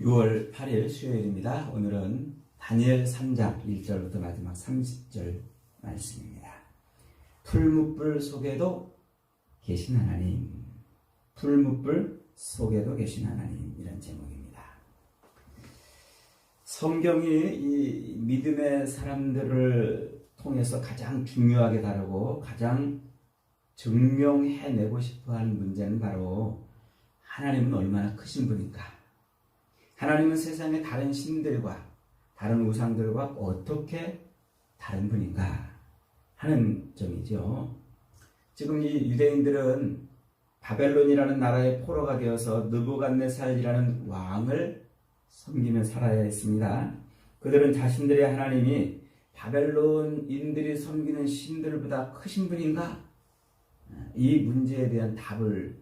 6월 8일 수요일입니다. 오늘은 다니엘 3장 1절부터 마지막 30절 말씀입니다. 풀무불 속에도 계신 하나님, 풀무불 속에도 계신 하나님, 이런 제목입니다. 성경이 이 믿음의 사람들을 통해서 가장 중요하게 다루고 가장 증명해내고 싶어하는 문제는 바로 하나님은 얼마나 크신 분인가, 하나님은 세상의 다른 신들과 다른 우상들과 어떻게 다른 분인가 하는 점이죠. 지금 이 유대인들은 바벨론이라는 나라의 포로가 되어서 느부갓네살이라는 왕을 섬기며 살아야 했습니다. 그들은 자신들의 하나님이 바벨론인들이 섬기는 신들보다 크신 분인가? 이 문제에 대한 답을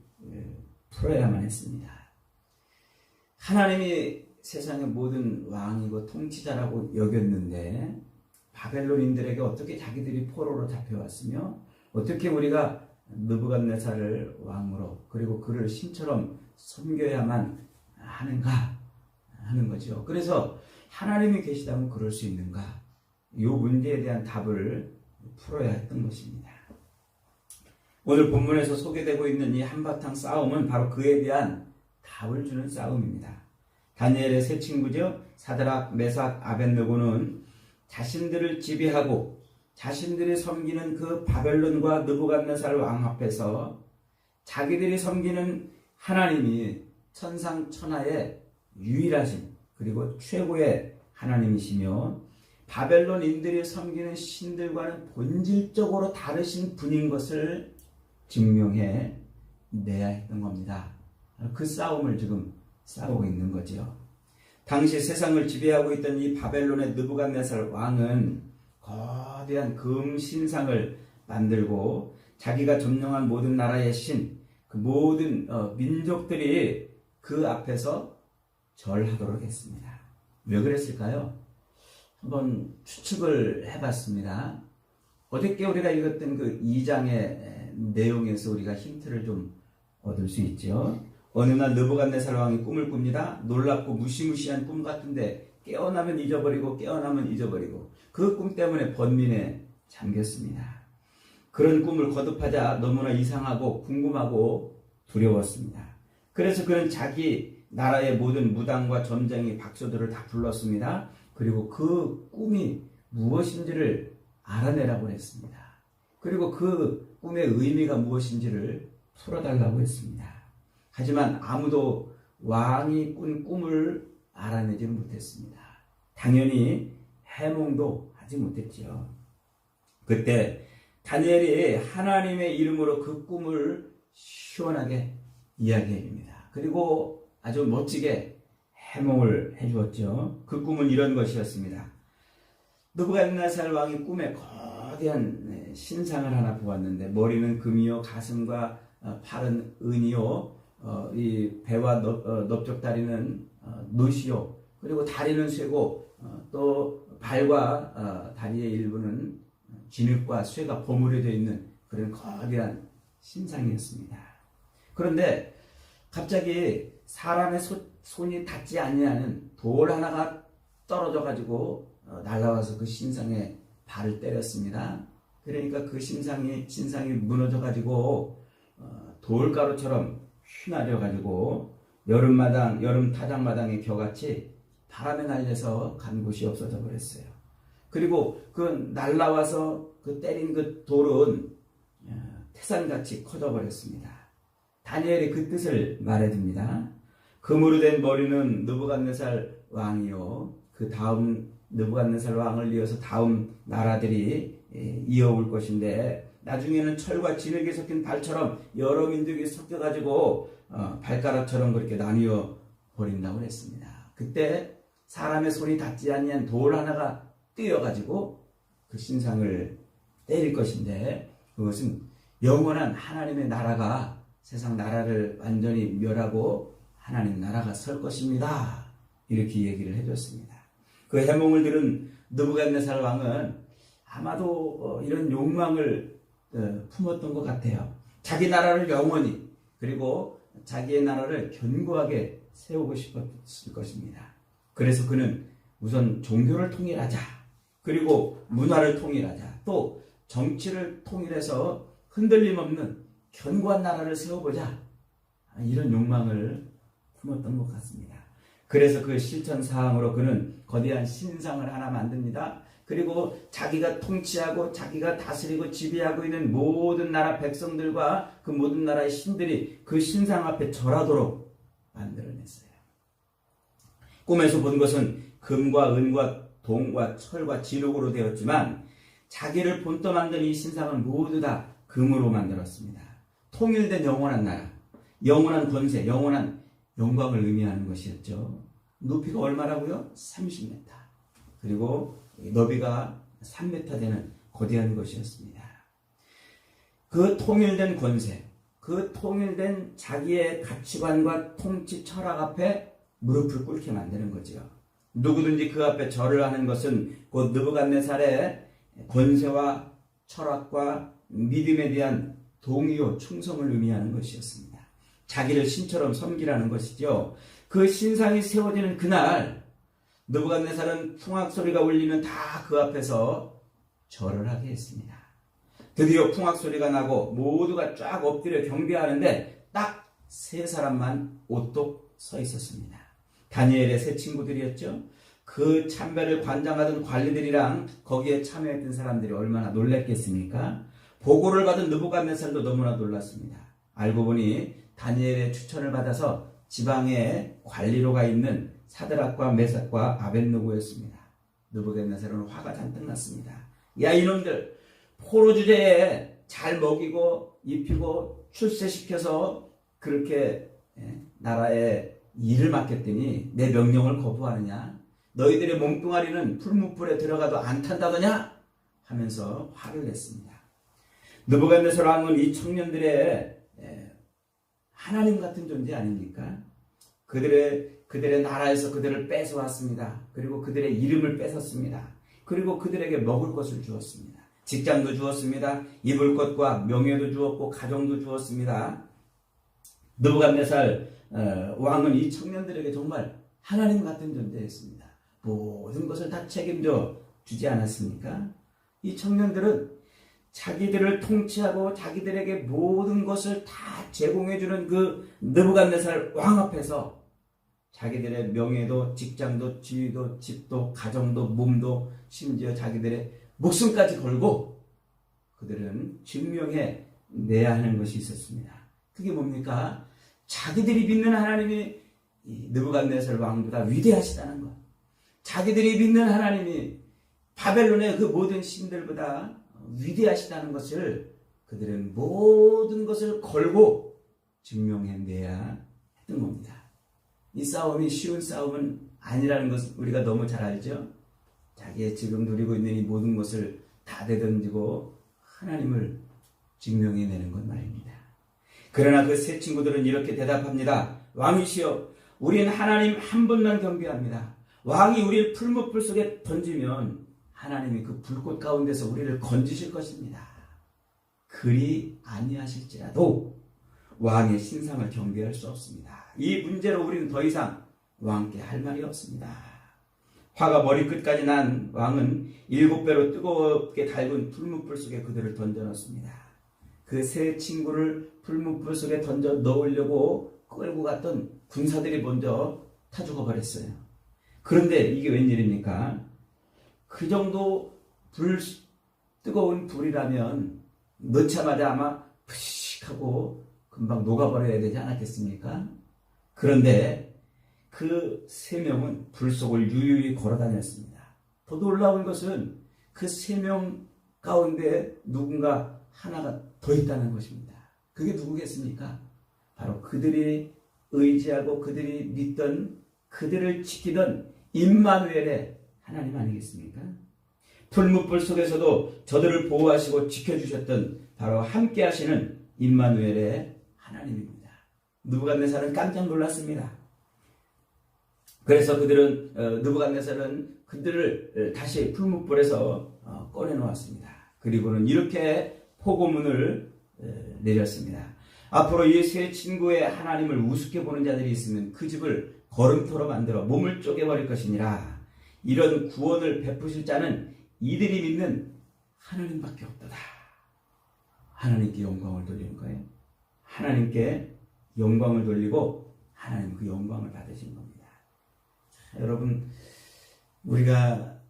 풀어야만 했습니다. 하나님이 세상의 모든 왕이고 통치자라고 여겼는데 바벨론인들에게 어떻게 자기들이 포로로 잡혀왔으며 어떻게 우리가 느부갓네살을 왕으로 그리고 그를 신처럼 섬겨야만 하는가 하는 거죠. 그래서 하나님이 계시다면 그럴 수 있는가? 이 문제에 대한 답을 풀어야 했던 것입니다. 오늘 본문에서 소개되고 있는 이 한바탕 싸움은 바로 그에 대한 답을 주는 싸움입니다. 다니엘의 세 친구죠. 사드락, 메삭, 아벳느고는 자신들을 지배하고 자신들이 섬기는 그 바벨론과 느부갓네살 왕 앞에서 자기들이 섬기는 하나님이 천상천하의 유일하신 그리고 최고의 하나님이시며 바벨론인들이 섬기는 신들과는 본질적으로 다르신 분인 것을 증명해 내야 했던 겁니다. 그 싸움을 지금 싸우고 있는 거죠. 당시 세상을 지배하고 있던 이 바벨론의 느부갓네살 왕은 거대한 금 신상을 만들고 자기가 점령한 모든 나라의 신, 그 모든 민족들이 그 앞에서 절하도록 했습니다. 왜 그랬을까요? 한번 추측을 해봤습니다. 어저께 우리가 읽었던 그 2장의 내용에서 우리가 힌트를 좀 얻을 수 있죠. 어느 날 느부갓네살 왕이 꿈을 꿉니다. 놀랍고 무시무시한 꿈 같은데 깨어나면 잊어버리고 깨어나면 잊어버리고 그 꿈 때문에 번민에 잠겼습니다. 그런 꿈을 거듭하자 너무나 이상하고 궁금하고 두려웠습니다. 그래서 그는 자기 나라의 모든 무당과 점쟁이 박사들을 다 불렀습니다. 그리고 그 꿈이 무엇인지를 알아내라고 했습니다. 그리고 그 꿈의 의미가 무엇인지를 풀어달라고 했습니다. 하지만 아무도 왕이 꾼 꿈을 알아내지는 못했습니다. 당연히 해몽도 하지 못했지요. 그때 다니엘이 하나님의 이름으로 그 꿈을 시원하게 이야기해줍니다. 그리고 아주 멋지게 해몽을 해주었죠. 그 꿈은 이런 것이었습니다. 느부갓네살 왕이 꿈에 거대한 신상을 하나 보았는데 머리는 금이요 가슴과 팔은 은이요 이 배와 넓적다리는 놋이요 그리고 다리는 쇠고 또 발과 다리의 일부는 진흙과 쇠가 버무려져 있는 그런 거대한 신상이었습니다. 그런데 갑자기 사람의 손이 닿지 아니하는 돌 하나가 떨어져 가지고 날아와서 그 신상에 발을 때렸습니다. 그러니까 그 신상이 무너져 가지고 돌가루처럼 휘날려 가지고 여름 타작마당의 겨같이 바람에 날려서 간 곳이 없어져 버렸어요. 그리고 그 날라와서 그 때린 그 돌은 태산같이 커져 버렸습니다. 다니엘이 그 뜻을 말해줍니다. 금으로 된 머리는 느부갓네살 왕이요 그 다음 느부갓네살 왕을 이어서 다음 나라들이 이어올 것인데 나중에는 철과 진흙이 섞인 발처럼 여러 민족이 섞여가지고 발가락처럼 그렇게 나뉘어 버린다고 했습니다. 그때 사람의 손이 닿지 아니한 돌 하나가 뛰어가지고 그 신상을 때릴 것인데 그것은 영원한 하나님의 나라가 세상 나라를 완전히 멸하고 하나님 나라가 설 것입니다. 이렇게 얘기를 해줬습니다. 그 해몽을 들은 느부갓네살 왕은 아마도 이런 욕망을 품었던 것 같아요. 자기 나라를 영원히 그리고 자기의 나라를 견고하게 세우고 싶었을 것입니다. 그래서 그는 우선 종교를 통일하자, 그리고 문화를 통일하자, 또 정치를 통일해서 흔들림 없는 견고한 나라를 세워보자, 이런 욕망을 품었던 것 같습니다. 그래서 그 실천 사항으로 그는 거대한 신상을 하나 만듭니다. 그리고 자기가 통치하고 자기가 다스리고 지배하고 있는 모든 나라 백성들과 그 모든 나라의 신들이 그 신상 앞에 절하도록 만들어냈어요. 꿈에서 본 것은 금과 은과 동과 철과 진흙으로 되었지만 자기를 본떠 만든 이 신상은 모두 다 금으로 만들었습니다. 통일된 영원한 나라, 영원한 권세, 영원한 영광을 의미하는 것이었죠. 높이가 얼마라고요? 30m. 그리고 너비가 3m 되는 거대한 것이었습니다. 그 통일된 권세, 그 통일된 자기의 가치관과 통치 철학 앞에 무릎을 꿇게 만드는 거죠. 누구든지 그 앞에 절을 하는 것은 곧 느부갓네살의 권세와 철학과 믿음에 대한 동의요 충성을 의미하는 것이었습니다. 자기를 신처럼 섬기라는 것이죠. 그 신상이 세워지는 그날 느부갓네살은 풍악소리가 울리면 다 그 앞에서 절을 하게 했습니다. 드디어 풍악소리가 나고 모두가 쫙 엎드려 경배하는데 딱 세 사람만 오똑 서 있었습니다. 다니엘의 세 친구들이었죠. 그 참배를 관장하던 관리들이랑 거기에 참여했던 사람들이 얼마나 놀랐겠습니까? 보고를 받은 느부갓네살도 너무나 놀랐습니다. 알고 보니 다니엘의 추천을 받아서 지방에 관리로 가 있는 사드락과 메삭과 아벳느고였습니다. 느부갓네살은 화가 잔뜩 났습니다. 야, 이놈들, 포로 주제에 잘 먹이고 입히고 출세시켜서 그렇게 나라에 일을 맡겼더니 내 명령을 거부하느냐? 너희들의 몸뚱아리는 풀무불에 들어가도 안 탄다더냐? 하면서 화를 냈습니다. 느부갓네살 왕은 이 청년들의 하나님 같은 존재 아닙니까? 그들의 나라에서 그들을 뺏어왔습니다. 그리고 그들의 이름을 뺏었습니다. 그리고 그들에게 먹을 것을 주었습니다. 직장도 주었습니다. 입을 것과 명예도 주었고 가정도 주었습니다. 느부갓네살 왕은 이 청년들에게 정말 하나님 같은 존재였습니다. 모든 것을 다 책임져 주지 않았습니까? 이 청년들은 자기들을 통치하고 자기들에게 모든 것을 다 제공해주는 그 느부갓네살 왕 앞에서 자기들의 명예도 직장도 지위도 집도 가정도 몸도 심지어 자기들의 목숨까지 걸고 그들은 증명해 내야 하는 것이 있었습니다. 그게 뭡니까? 자기들이 믿는 하나님이 느부갓네살 왕보다 위대하시다는 것. 자기들이 믿는 하나님이 바벨론의 그 모든 신들보다 위대하시다는 것을 그들은 모든 것을 걸고 증명해내야 했던 겁니다. 이 싸움이 쉬운 싸움은 아니라는 것을 우리가 너무 잘 알죠. 자기의 지금 누리고 있는 이 모든 것을 다 내던지고 하나님을 증명해내는 것 말입니다. 그러나 그 세 친구들은 이렇게 대답합니다. 왕이시여, 우리는 하나님 한 분만 경배합니다. 왕이 우리를 풀무불 속에 던지면 하나님이 그 불꽃 가운데서 우리를 건지실 것입니다. 그리 아니하실지라도 왕의 신상을 경배할 수 없습니다. 이 문제로 우리는 더 이상 왕께 할 말이 없습니다. 화가 머리끝까지 난 왕은 7배로 뜨겁게 달군 풀무불 속에 그들을 던져넣습니다. 그 세 친구를 풀무불 속에 던져 넣으려고 끌고 갔던 군사들이 먼저 타 죽어버렸어요. 그런데 이게 웬일입니까? 그 정도 뜨거운 불이라면 넣자마자 아마 푸식 하고 금방 녹아버려야 되지 않았겠습니까? 그런데 그 세 명은 불 속을 유유히 걸어 다녔습니다. 더 놀라운 것은 그 세 명 가운데 누군가 하나가 더 있다는 것입니다. 그게 누구겠습니까? 바로 그들이 의지하고 그들이 믿던, 그들을 지키던 임마누엘의 하나님 아니겠습니까? 풀무불 속에서도 저들을 보호하시고 지켜주셨던 바로 함께 하시는 임마누엘의 하나님입니다. 느부갓네살은 깜짝 놀랐습니다. 그래서 느부갓네살은 그들을 다시 풀무불에서 꺼내놓았습니다. 그리고는 이렇게 포고문을 내렸습니다. 앞으로 이 새 친구의 하나님을 우습게 보는 자들이 있으면 그 집을 거름토로 만들어 몸을 쪼개버릴 것이니라. 이런 구원을 베푸실 자는 이들이 믿는 하나님밖에 없도다. 하나님께 영광을 돌리는 거예요. 하나님께 영광을 돌리고 하나님 그 영광을 받으신 겁니다. 자, 여러분, 우리가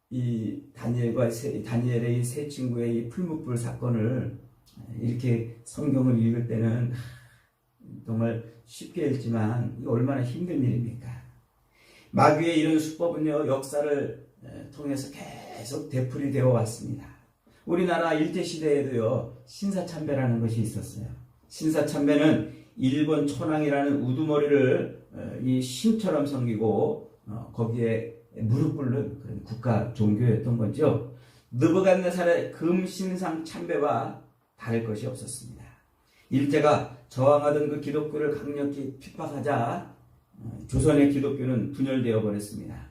이 다니엘의 이 세 친구의 이 풀무불 사건을 이렇게 성경을 읽을 때는 정말 쉽게 읽지만 이게 얼마나 힘든 일입니까? 마귀의 이런 수법은요, 역사를 통해서 계속 되풀이 되어 왔습니다. 우리나라 일제시대에도요, 신사참배라는 것이 있었어요. 신사참배는 일본 천황이라는 우두머리를 이 신처럼 섬기고 거기에 무릎 꿇는 그런 국가 종교였던 거죠. 느부갓네살의 금신상 참배와 다를 것이 없었습니다. 일제가 저항하던 그 기독교를 강력히 핍박하자 조선의 기독교는 분열되어 버렸습니다.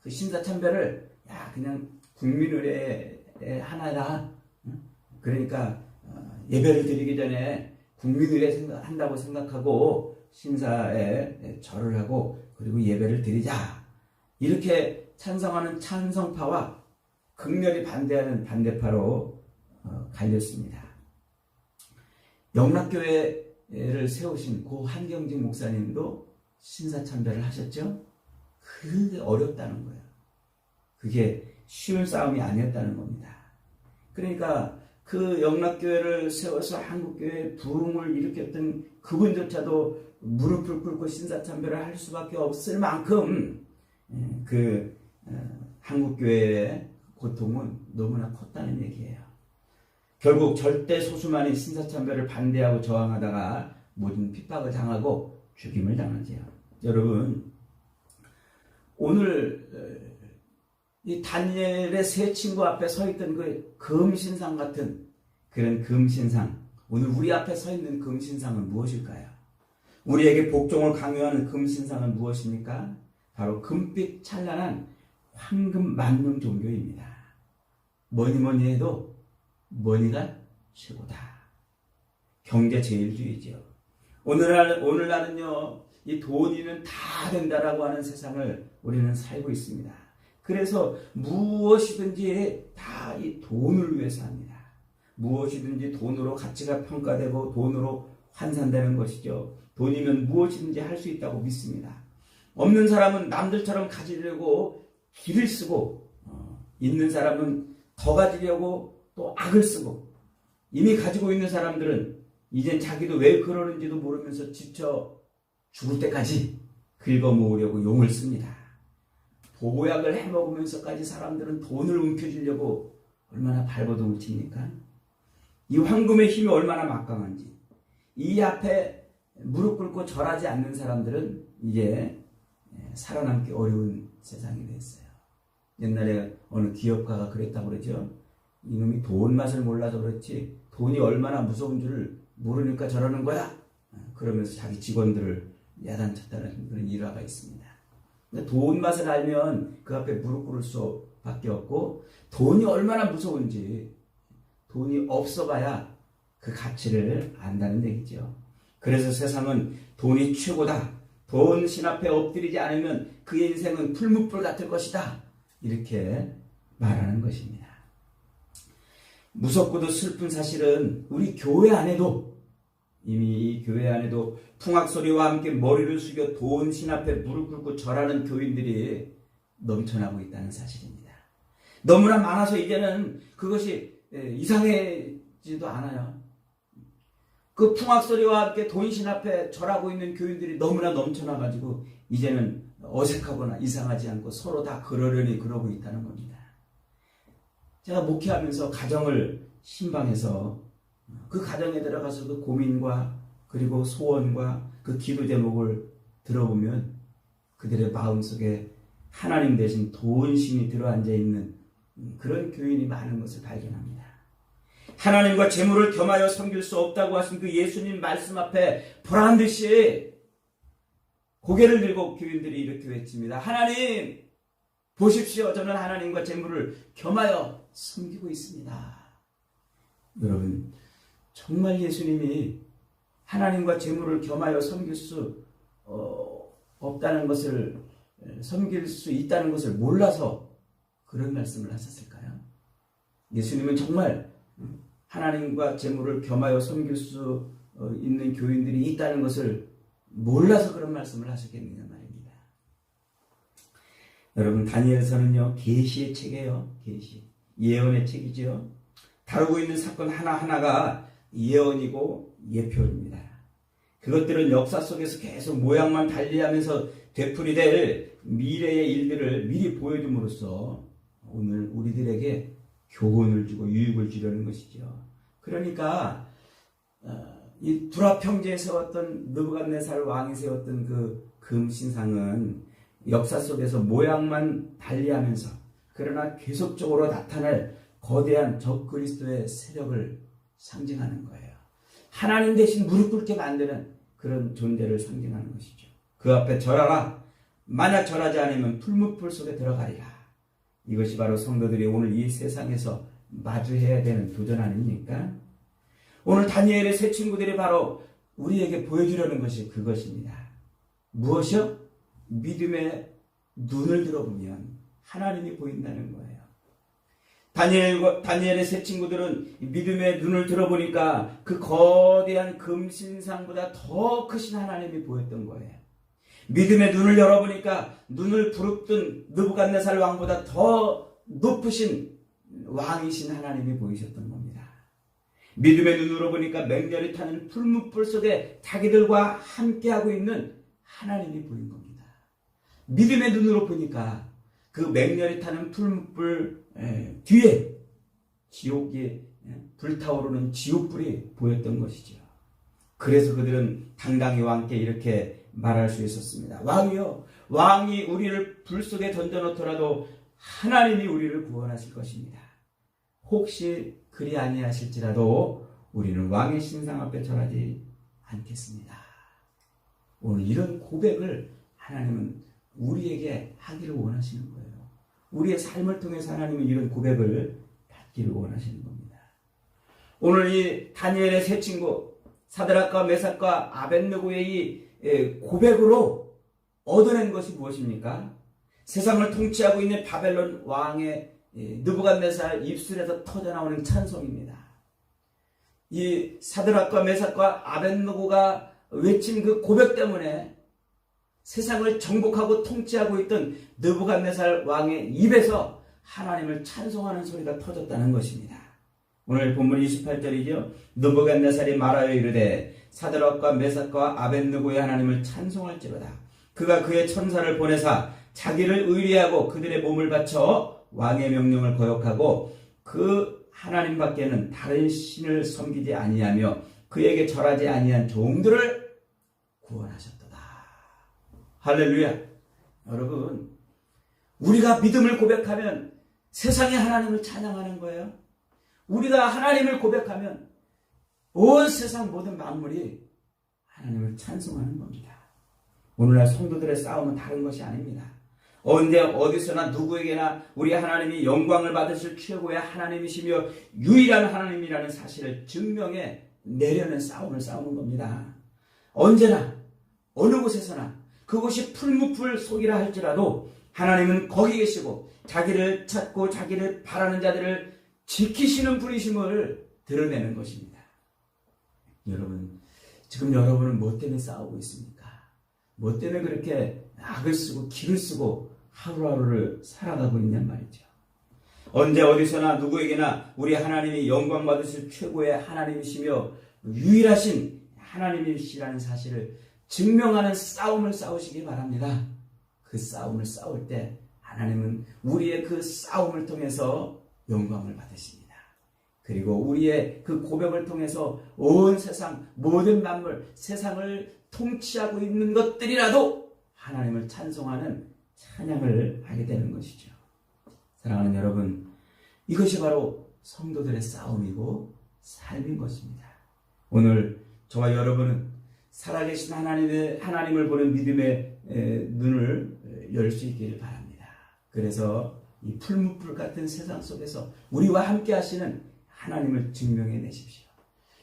그 신사참배를 그냥 국민의례의 하나다. 그러니까 예배를 드리기 전에 국민의례 한다고 생각하고 신사에 절을 하고 그리고 예배를 드리자. 이렇게 찬성하는 찬성파와 극렬히 반대하는 반대파로 갈렸습니다. 영락교회를 세우신 고 한경직 목사님도 신사참배를 하셨죠? 그게 어렵다는 거예요. 그게 쉬운 싸움이 아니었다는 겁니다. 그러니까 그 영락교회를 세워서 한국교회의 부흥을 일으켰던 그분조차도 무릎을 꿇고 신사참배를 할 수밖에 없을 만큼 한국교회의 고통은 너무나 컸다는 얘기예요. 결국 절대 소수만이 신사참배를 반대하고 저항하다가 모든 핍박을 당하고 죽임을 당하지요. 여러분, 오늘 이 다니엘의 세 친구 앞에 서 있던 그 금신상 같은 그런 금신상, 오늘 우리 앞에 서 있는 금신상은 무엇일까요? 우리에게 복종을 강요하는 금신상은 무엇입니까? 바로 금빛 찬란한 황금 만능 종교입니다. 뭐니 해도 머니가 최고다. 경제 제일주의죠. 오늘날은요, 이 돈이면 다 된다라고 하는 세상을 우리는 살고 있습니다. 그래서 무엇이든지 다 이 돈을 위해서 합니다. 무엇이든지 돈으로 가치가 평가되고 돈으로 환산되는 것이죠. 돈이면 무엇이든지 할 수 있다고 믿습니다. 없는 사람은 남들처럼 가지려고 길을 쓰고 있는 사람은 더 가지려고 또 악을 쓰고 이미 가지고 있는 사람들은 이젠 자기도 왜 그러는지도 모르면서 지쳐 죽을 때까지 긁어모으려고 용을 씁니다. 보약을 해먹으면서까지 사람들은 돈을 움켜쥐려고 얼마나 발버둥을 칩니까? 이 황금의 힘이 얼마나 막강한지. 이 앞에 무릎 꿇고 절하지 않는 사람들은 이제 살아남기 어려운 세상이 됐어요. 옛날에 어느 기업가가 그랬다고 그러죠. 이놈이 돈 맛을 몰라서 그렇지 돈이 얼마나 무서운 줄을 모르니까 저러는 거야. 그러면서 자기 직원들을 야단쳤다는 그런 일화가 있습니다. 돈 맛을 알면 그 앞에 무릎 꿇을 수밖에 없고 돈이 얼마나 무서운지 돈이 없어봐야 그 가치를 안다는 얘기죠. 그래서 세상은 돈이 최고다. 돈 신 앞에 엎드리지 않으면 그의 인생은 풀무불 같을 것이다. 이렇게 말하는 것입니다. 무섭고도 슬픈 사실은 우리 교회 안에도 이미 이 교회 안에도 풍악소리와 함께 머리를 숙여 돈 신 앞에 무릎 꿇고 절하는 교인들이 넘쳐나고 있다는 사실입니다. 너무나 많아서 이제는 그것이 이상해지도 않아요. 그 풍악소리와 함께 돈 신 앞에 절하고 있는 교인들이 너무나 넘쳐나가지고 이제는 어색하거나 이상하지 않고 서로 다 그러려니 그러고 있다는 겁니다. 제가 목회하면서 가정을 신방해서 그 가정에 들어가서 그 고민과 그리고 소원과 그 기도 제목을 들어보면 그들의 마음속에 하나님 대신 돈신이 들어앉아 있는 그런 교인이 많은 것을 발견합니다. 하나님과 재물을 겸하여 섬길 수 없다고 하신 그 예수님 말씀 앞에 보란 듯이 고개를 들고 교인들이 이렇게 외칩니다. 하나님 보십시오. 저는 하나님과 재물을 겸하여 섬기고 있습니다. 여러분, 정말 예수님이 하나님과 재물을 겸하여 섬길 수 없다는 것을, 섬길 수 있다는 것을 몰라서 그런 말씀을 하셨을까요? 예수님은 정말 하나님과 재물을 겸하여 섬길 수 있는 교인들이 있다는 것을 몰라서 그런 말씀을 하셨겠느냐 말입니다. 여러분, 다니엘서는요, 계시의 책이에요. 계시, 예언의 책이죠. 다루고 있는 사건 하나하나가 예언이고 예표입니다. 그것들은 역사 속에서 계속 모양만 달리하면서 되풀이될 미래의 일들을 미리 보여줌으로써 오늘 우리들에게 교훈을 주고 유익을 주려는 것이죠. 그러니까 이 두랍 평지에 세웠던 느부갓네살 왕이 세웠던 그 금신상은 역사 속에서 모양만 달리하면서 그러나 계속적으로 나타날 거대한 적그리스도의 세력을 상징하는 거예요. 하나님 대신 무릎 꿇게 만드는 그런 존재를 상징하는 것이죠. 그 앞에 절하라. 만약 절하지 않으면 풀무불 속에 들어가리라. 이것이 바로 성도들이 오늘 이 세상에서 마주해야 되는 도전 아닙니까? 오늘 다니엘의 세 친구들이 바로 우리에게 보여주려는 것이 그것입니다. 무엇이요? 믿음의 눈을 들어보면 하나님이 보인다는 거예요. 다니엘의 세 친구들은 믿음의 눈을 들어보니까 그 거대한 금신상보다 더 크신 하나님이 보였던 거예요. 믿음의 눈을 열어보니까 눈을 부릅뜬 느부갓네살 왕보다 더 높으신 왕이신 하나님이 보이셨던 겁니다. 믿음의 눈으로 보니까 맹렬히 타는 풀무불 속에 자기들과 함께하고 있는 하나님이 보인 겁니다. 믿음의 눈으로 보니까 그 맹렬히 타는 풀무불 뒤에 지옥이 불타오르는 지옥불이 보였던 것이죠. 그래서 그들은 당당히 왕께 이렇게 말할 수 있었습니다. 왕이요, 왕이 우리를 불 속에 던져놓더라도 하나님이 우리를 구원하실 것입니다. 혹시 그리 아니하실지라도 우리는 왕의 신상 앞에 절하지 않겠습니다. 오늘 이런 고백을 하나님은 우리에게 하기를 원하시는 거예요. 우리의 삶을 통해서 하나님은 이런 고백을 받기를 원하시는 겁니다. 오늘 이 다니엘의 세 친구 사드락과 메삭과 아벳느고의 이 고백으로 얻어낸 것이 무엇입니까? 세상을 통치하고 있는 바벨론 왕의 느부갓네살 입술에서 터져나오는 찬송입니다. 이 사드락과 메삭과 아벳느고가 외친 그 고백 때문에 세상을 정복하고 통치하고 있던 느부갓네살 왕의 입에서 하나님을 찬송하는 소리가 터졌다는 것입니다. 오늘 본문 28절이죠. 느부갓네살이 말하여 이르되 사드락과 메삭과 아벳느고의 하나님을 찬송할지로다. 그가 그의 천사를 보내사 자기를 의뢰하고 그들의 몸을 바쳐 왕의 명령을 거역하고 그 하나님 밖에는 다른 신을 섬기지 아니하며 그에게 절하지 아니한 종들을 구원하셨도다. 할렐루야. 여러분, 우리가 믿음을 고백하면 세상에 하나님을 찬양하는 거예요. 우리가 하나님을 고백하면 온 세상 모든 만물이 하나님을 찬송하는 겁니다. 오늘날 성도들의 싸움은 다른 것이 아닙니다. 언제 어디서나 누구에게나 우리 하나님이 영광을 받으실 최고의 하나님이시며 유일한 하나님이라는 사실을 증명해 내려는 싸움을 싸우는 겁니다. 언제나 어느 곳에서나 그곳이 풀무불 속이라 할지라도 하나님은 거기 계시고 자기를 찾고 자기를 바라는 자들을 지키시는 분이심을 드러내는 것입니다. 여러분, 지금 여러분은 뭐 때문에 싸우고 있습니까? 뭐 때문에 그렇게 악을 쓰고 기를 쓰고 하루하루를 살아가고 있냔 말이죠. 언제 어디서나 누구에게나 우리 하나님이 영광 받으실 최고의 하나님이시며 유일하신 하나님이시라는 사실을 증명하는 싸움을 싸우시기 바랍니다. 그 싸움을 싸울 때 하나님은 우리의 그 싸움을 통해서 영광을 받으십니다. 그리고 우리의 그 고백을 통해서 온 세상 모든 만물 세상을 통치하고 있는 것들이라도 하나님을 찬송하는 찬양을 하게 되는 것이죠. 사랑하는 여러분, 이것이 바로 성도들의 싸움이고 삶인 것입니다. 오늘 저와 여러분은 살아계신 하나님을 보는 믿음의 눈을 열 수 있기를 바랍니다. 그래서 이 풀무불 같은 세상 속에서 우리와 함께 하시는 하나님을 증명해 내십시오.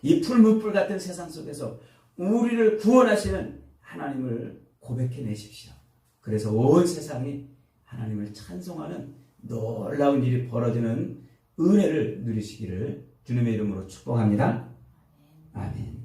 이 풀무불 같은 세상 속에서 우리를 구원하시는 하나님을 고백해내십시오. 그래서 온 세상이 하나님을 찬송하는 놀라운 일이 벌어지는 은혜를 누리시기를 주님의 이름으로 축복합니다. 아멘.